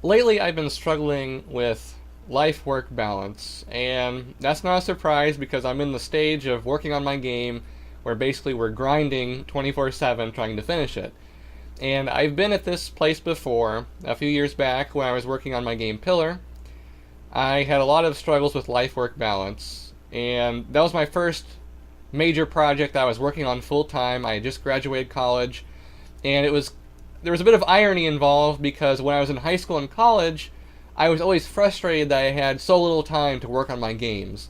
Lately, I've been struggling with life-work balance, and that's not a surprise because I'm in the stage of working on my game where basically we're grinding 24/7 trying to finish it. And I've been at this place before, a few years back when I was working on my game Pillar. I had a lot of struggles with life-work balance, and that was my first major project I was working on full time. I had just graduated college, and there was a bit of irony involved because when I was in high school and college, I was always frustrated that I had so little time to work on my games.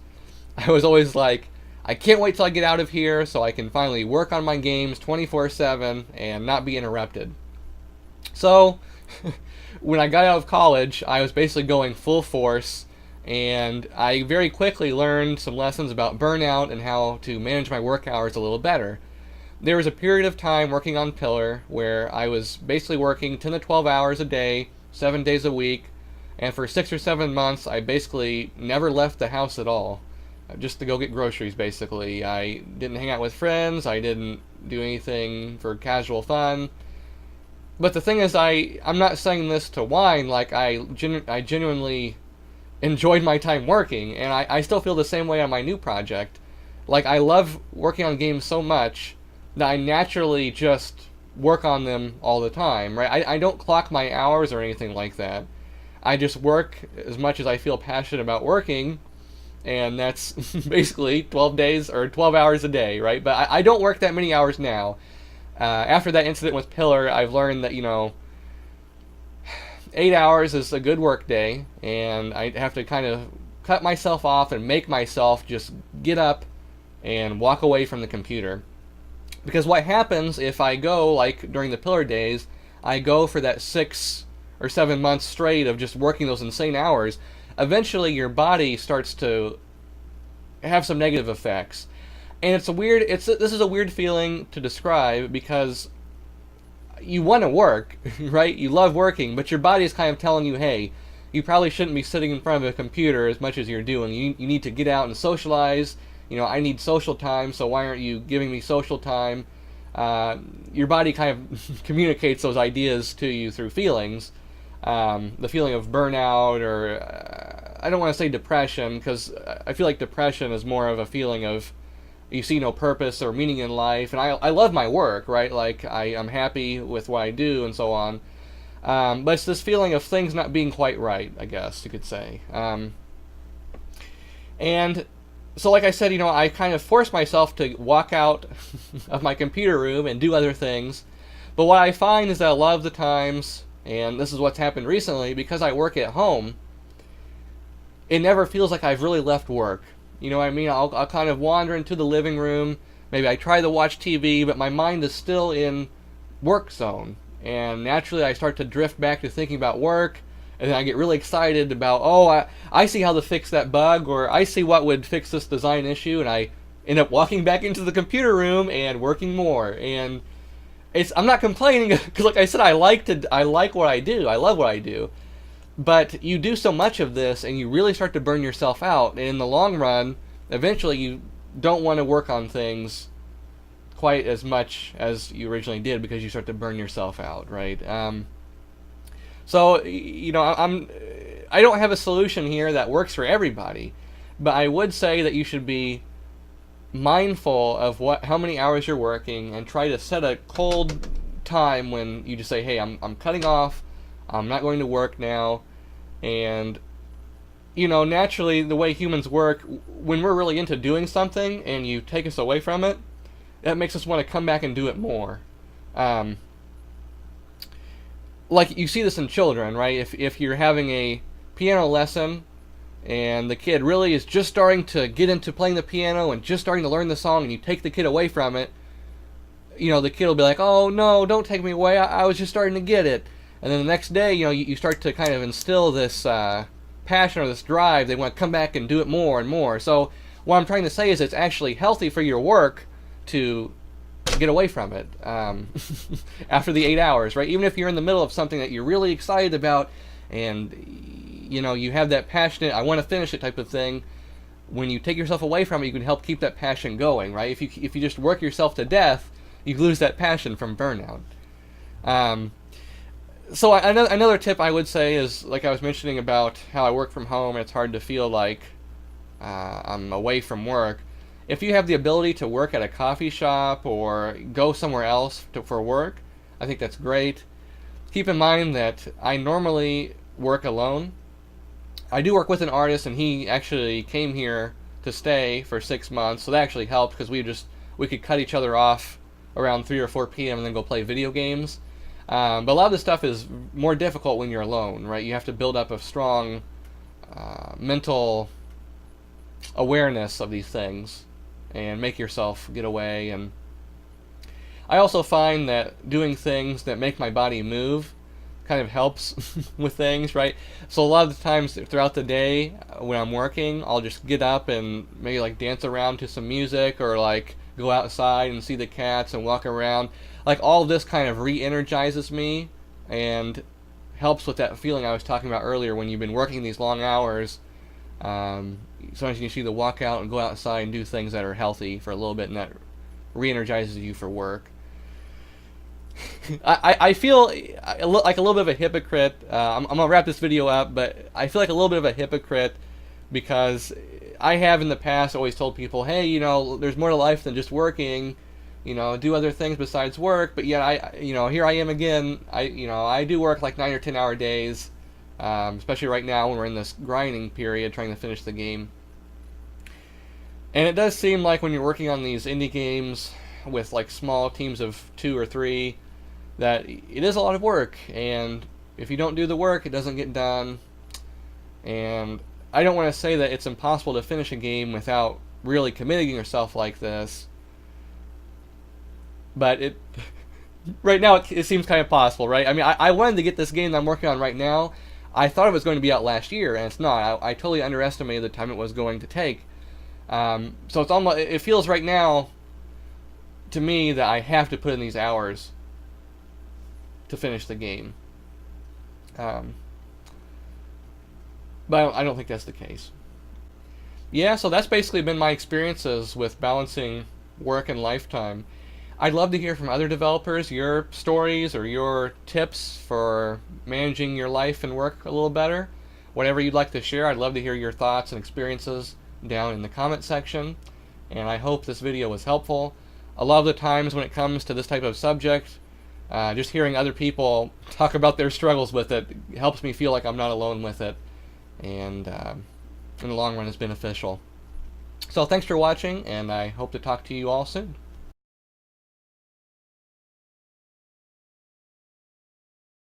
I was always like, I can't wait till I get out of here so I can finally work on my games 24/7 and not be interrupted. So, when I got out of college, I was basically going full force, and I very quickly learned some lessons about burnout and how to manage my work hours a little better. There was a period of time working on Pillar where I was basically working 10 to 12 hours a day, 7 days a week, and for 6 or 7 months, I basically never left the house at all, just to go get groceries. Basically, I didn't hang out with friends. I didn't do anything for casual fun. But the thing is, I'm not saying this to whine. Like I genuinely enjoyed my time working, and I still feel the same way on my new project. Like I love working on games so much that I naturally just work on them all the time, right? I don't clock my hours or anything like that. I just work as much as I feel passionate about working, and that's basically 12 days or 12 hours a day, right? But I don't work that many hours now. After that incident with Pillar, I've learned that, 8 hours is a good work day, and I have to kind of cut myself off and make myself just get up and walk away from the computer. Because what happens if I go, like during the Pillar days, I go for that 6 or 7 months straight of just working those insane hours, eventually your body starts to have some negative effects. And this is a weird feeling to describe because you want to work, right? You love working, but your body is kind of telling you, hey, you probably shouldn't be sitting in front of a computer as much as you're doing. You need to get out and socialize. I need social time, so why aren't you giving me social time? Your body kind of communicates those ideas to you through feelings. The feeling of burnout, or I don't want to say depression, because I feel like depression is more of a feeling of you see no purpose or meaning in life. And I love my work, right? Like I'm happy with what I do and so on. But it's this feeling of things not being quite right, I guess you could say. And so, like I said, I kind of force myself to walk out of my computer room and do other things. But what I find is that a lot of the times, and this is what's happened recently, because I work at home, it never feels like I've really left work. You know what I mean? I'll kind of wander into the living room. Maybe I try to watch TV, but my mind is still in work zone. And naturally, I start to drift back to thinking about work. And then I get really excited about, I see how to fix that bug, or I see what would fix this design issue. And I end up walking back into the computer room and working more. And I'm not complaining because, like I said, I like what I do. I love what I do. But you do so much of this, and you really start to burn yourself out. And in the long run, eventually, you don't want to work on things quite as much as you originally did because you start to burn yourself out, right? So I don't have a solution here that works for everybody, but I would say that you should be mindful of how many hours you're working, and try to set a cold time when you just say, hey, I'm cutting off. I'm not going to work now. And naturally, the way humans work, when we're really into doing something and you take us away from it, that makes us want to come back and do it more. Like you see this in children, right? If you're having a piano lesson and the kid really is just starting to get into playing the piano and just starting to learn the song, and you take the kid away from it, the kid will be like, oh no, don't take me away, I was just starting to get it. And then the next day, you start to kind of instill this passion or this drive. They want to come back and do it more and more. So what I'm trying to say is it's actually healthy for your work to get away from it after the 8 hours, right? Even if you're in the middle of something that you're really excited about, and you have that passionate, I want to finish it type of thing. When you take yourself away from it, you can help keep that passion going, right? If you just work yourself to death, you lose that passion from burnout. So another tip I would say is, like I was mentioning about how I work from home, and it's hard to feel like I'm away from work. If you have the ability to work at a coffee shop or go somewhere else for work, I think that's great. Keep in mind that I normally work alone. I do work with an artist, and he actually came here to stay for 6 months, so that actually helped because we could cut each other off around 3 or 4 p.m. and then go play video games. But a lot of this stuff is more difficult when you're alone, right? You have to build up a strong mental awareness of these things and make yourself get away. And I also find that doing things that make my body move kind of helps with things, right? So a lot of the times throughout the day when I'm working, I'll just get up and maybe like dance around to some music, or like go outside and see the cats and walk around. Like all of this kind of re-energizes me and helps with that feeling I was talking about earlier when you've been working these long hours. Sometimes you need to walk out and go outside and do things that are healthy for a little bit, and that re-energizes you for work. I feel like a little bit of a hypocrite. I'm going to wrap this video up, but I feel like a little bit of a hypocrite because I have in the past always told people, hey, there's more to life than just working. Do other things besides work. But yet here I am again. I do work like 9 or 10 hour days, especially right now when we're in this grinding period trying to finish the game. And it does seem like when you're working on these indie games with like small teams of 2 or 3, that it is a lot of work, and if you don't do the work, it doesn't get done. And I don't want to say that it's impossible to finish a game without really committing yourself like this, but right now it seems kind of possible, right? I mean, I wanted to get this game that I'm working on right now. I thought it was going to be out last year, and it's not. I totally underestimated the time it was going to take. So it's almost, it feels right now to me that I have to put in these hours to finish the game. But I don't think that's the case. Yeah, so that's basically been my experiences with balancing work and lifetime. I'd love to hear from other developers, your stories or your tips for managing your life and work a little better. Whatever you'd like to share, I'd love to hear your thoughts and experiences down in the comment section. And I hope this video was helpful. A lot of the times when it comes to this type of subject, just hearing other people talk about their struggles with it helps me feel like I'm not alone with it, and in the long run is beneficial. So thanks for watching, and I hope to talk to you all soon.